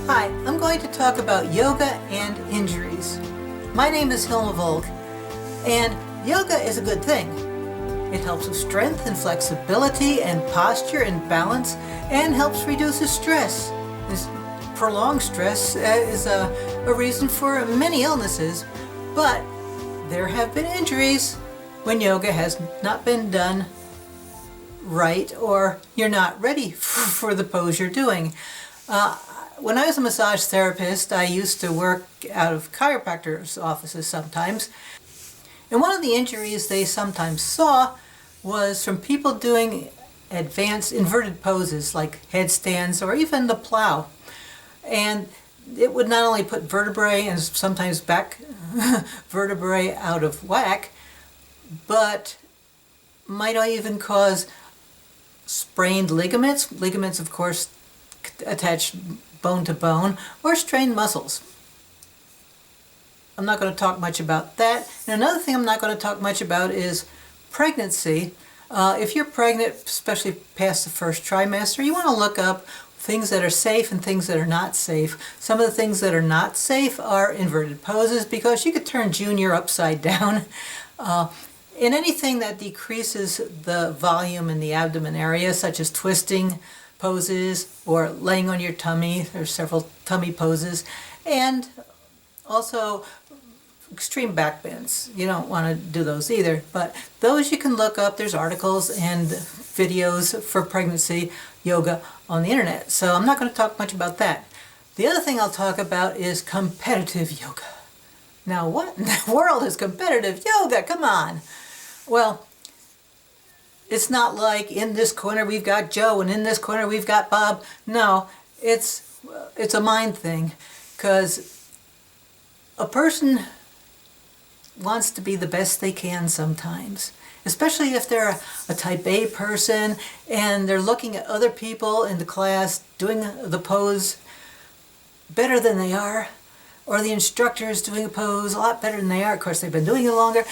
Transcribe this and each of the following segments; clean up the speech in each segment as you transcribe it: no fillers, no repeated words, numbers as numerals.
Hi, I'm going to talk about yoga and injuries. My name is Hilma Volk, and yoga is a good thing. It helps with strength and flexibility and posture and balance and helps reduce stress. Prolonged stress is a reason for many illnesses, but there have been injuries when yoga has not been done right or you're not ready for the pose you're doing. When I was a massage therapist, I used to work out of chiropractors' offices sometimes. And one of the injuries they sometimes saw was from people doing advanced inverted poses like headstands or even the plow. And it would not only put vertebrae and sometimes back vertebrae out of whack, but might even cause sprained ligaments. Ligaments, of course, attach bone to bone, or strained muscles. I'm not going to talk much about that. And another thing I'm not going to talk much about is pregnancy. If you're pregnant, especially past the first trimester, you want to look up things that are safe and things that are not safe. Some of the things that are not safe are inverted poses, because you could turn Junior upside down. And anything that decreases the volume in the abdomen area, such as twisting poses or laying on your tummy. There's several tummy poses. And also extreme back bends. You don't want to do those either, but those you can look up. There's articles and videos for pregnancy yoga on the internet, so I'm not going to talk much about that. The other thing I'll talk about is competitive yoga. Now, what in the world is competitive yoga? Come on. Well, it's not like in this corner we've got Joe and in this corner we've got Bob. No, it's a mind thing, because a person wants to be the best they can sometimes, especially if they're a type A person and they're looking at other people in the class doing the pose better than they are, or the instructor is doing a pose a lot better than they are. Of course, they've been doing it longer.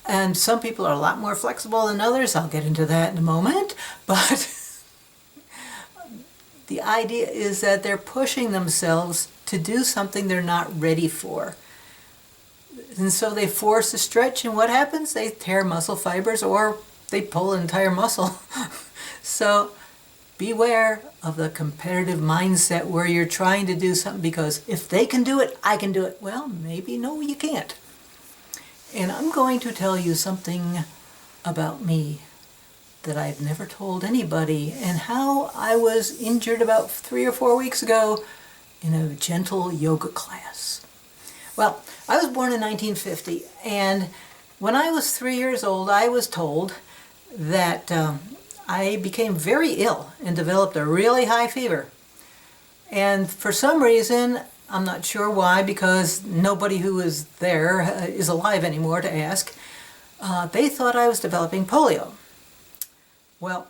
And some people are a lot more flexible than others. I'll get into that in a moment. But the idea is that they're pushing themselves to do something they're not ready for. And so they force a stretch, and what happens? They tear muscle fibers or they pull an entire muscle. So beware of the competitive mindset where you're trying to do something because if they can do it, I can do it. Well, maybe no, you can't. And I'm going to tell you something about me that I've never told anybody, and how I was injured about 3 or 4 weeks ago in a gentle yoga class. Well, I was born in 1950, and when I was 3 years old, I was told that I became very ill and developed a really high fever. And for some reason, I'm not sure why, because nobody who was there is alive anymore to ask. They thought I was developing polio. Well,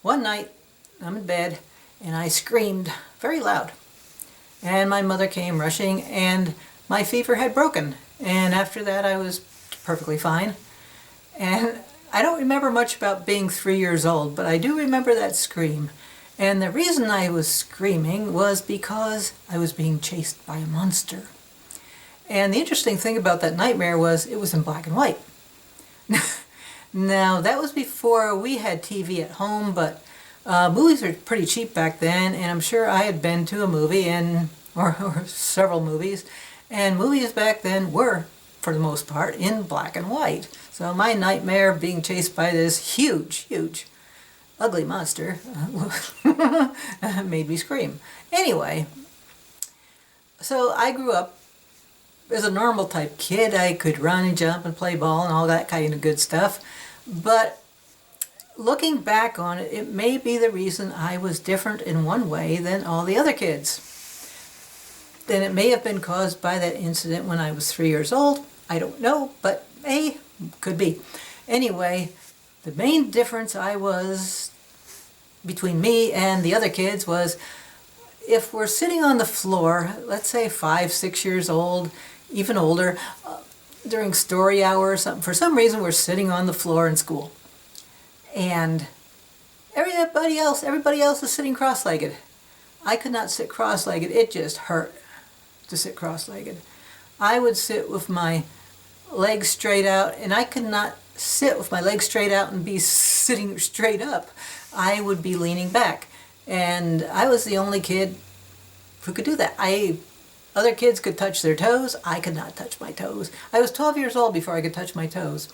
one night I'm in bed and I screamed very loud. And my mother came rushing and my fever had broken. And after that I was perfectly fine. And I don't remember much about being 3 years old, but I do remember that scream. And the reason I was screaming was because I was being chased by a monster. And the interesting thing about that nightmare was it was in black and white. Now, that was before we had TV at home, but movies were pretty cheap back then, and I'm sure I had been to a movie or several movies, and movies back then were, for the most part, in black and white. So my nightmare being chased by this huge ugly monster made me scream. Anyway, so I grew up as a normal type kid. I could run and jump and play ball and all that kind of good stuff. But looking back on it, it may be the reason I was different in one way than all the other kids. Then it may have been caused by that incident when I was 3 years old. I don't know, but could be. Anyway, the main difference between me and the other kids was if we're sitting on the floor, let's say 5, 6 years old, even older, during story hour or something, for some reason we're sitting on the floor in school. And everybody else is sitting cross-legged. I could not sit cross-legged. It just hurt to sit cross-legged. I would sit with my legs straight out, and I could not sit with my legs straight out and be sitting straight up. I would be leaning back. And I was the only kid who could do that. Other kids could touch their toes. I could not touch my toes. I was 12 years old before I could touch my toes.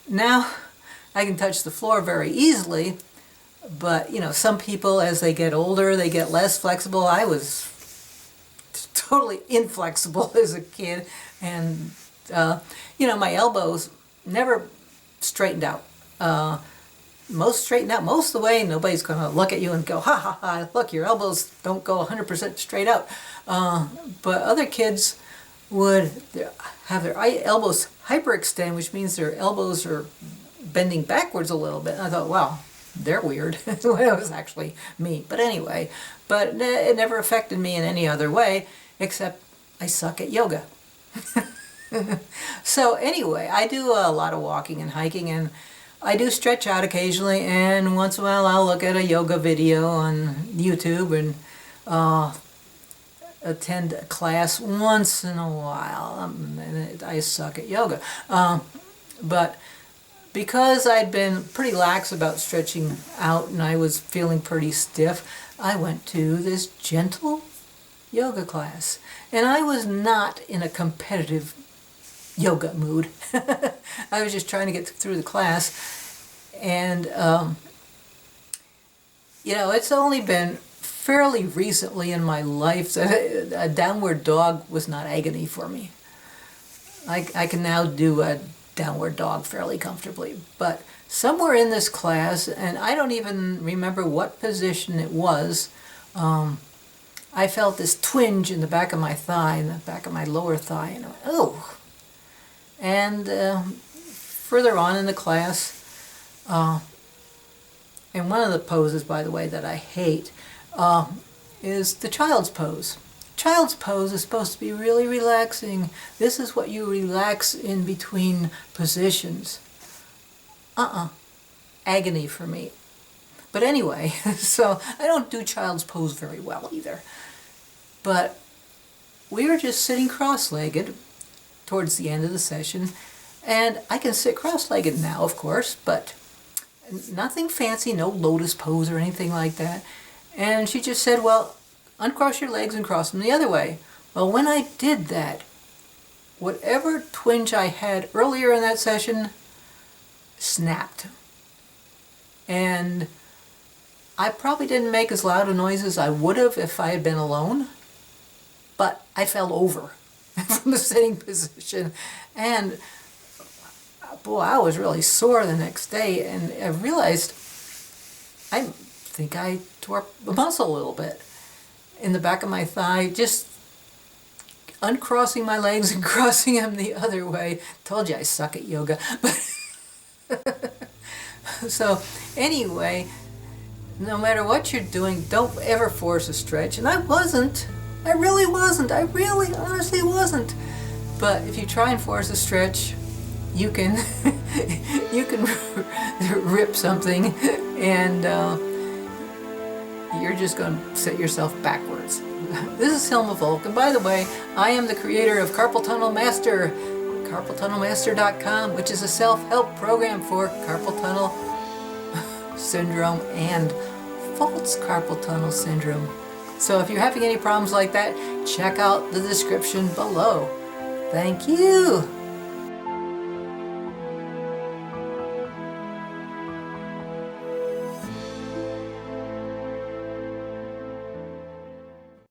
Now I can touch the floor very easily, but some people, as they get older, they get less flexible. I was totally inflexible as a kid, and my elbows never straightened out. Most straightened out most of the way. Nobody's going to look at you and go, ha ha ha, look, your elbows don't go 100% straight out. But other kids would have their elbows hyperextend, which means their elbows are bending backwards a little bit. And I thought, wow, they're weird. It was actually me. But anyway, it never affected me in any other way, except I suck at yoga. So anyway, I do a lot of walking and hiking, and I do stretch out occasionally, and once in a while I'll look at a yoga video on YouTube and attend a class once in a while. And I suck at yoga. But because I'd been pretty lax about stretching out and I was feeling pretty stiff, I went to this gentle yoga class. And I was not in a competitive yoga mood. I was just trying to get through the class. And, it's only been fairly recently in my life that a downward dog was not agony for me. I can now do a downward dog fairly comfortably. But somewhere in this class, and I don't even remember what position it was, I felt this twinge in the back of my thigh, in the back of my lower thigh, and I went, oh. And further on in the class, and one of the poses, by the way, that I hate is the child's pose. Child's pose is supposed to be really relaxing. This is what you relax in between positions. Agony for me. But anyway, so I don't do child's pose very well either. But we were just sitting cross-legged towards the end of the session, and I can sit cross-legged now, of course, but nothing fancy, no lotus pose or anything like that. And she just said, well, uncross your legs and cross them the other way. Well, when I did that, whatever twinge I had earlier in that session snapped. And I probably didn't make as loud a noise as I would have if I had been alone, but I fell over from the sitting position. And boy, I was really sore the next day, and I realized I think I tore a muscle a little bit in the back of my thigh, just uncrossing my legs and crossing them the other way. Told you I suck at yoga. So anyway, no matter what you're doing, don't ever force a stretch. And I wasn't. I really wasn't. I really honestly wasn't. But if you try and force a stretch, you can rip something, and you're just going to set yourself backwards. This is Hilma Volk, and by the way, I am the creator of Carpal Tunnel Master, carpaltunnelmaster.com, which is a self-help program for carpal tunnel syndrome and false carpal tunnel syndrome. So if you're having any problems like that, check out the description below. Thank you.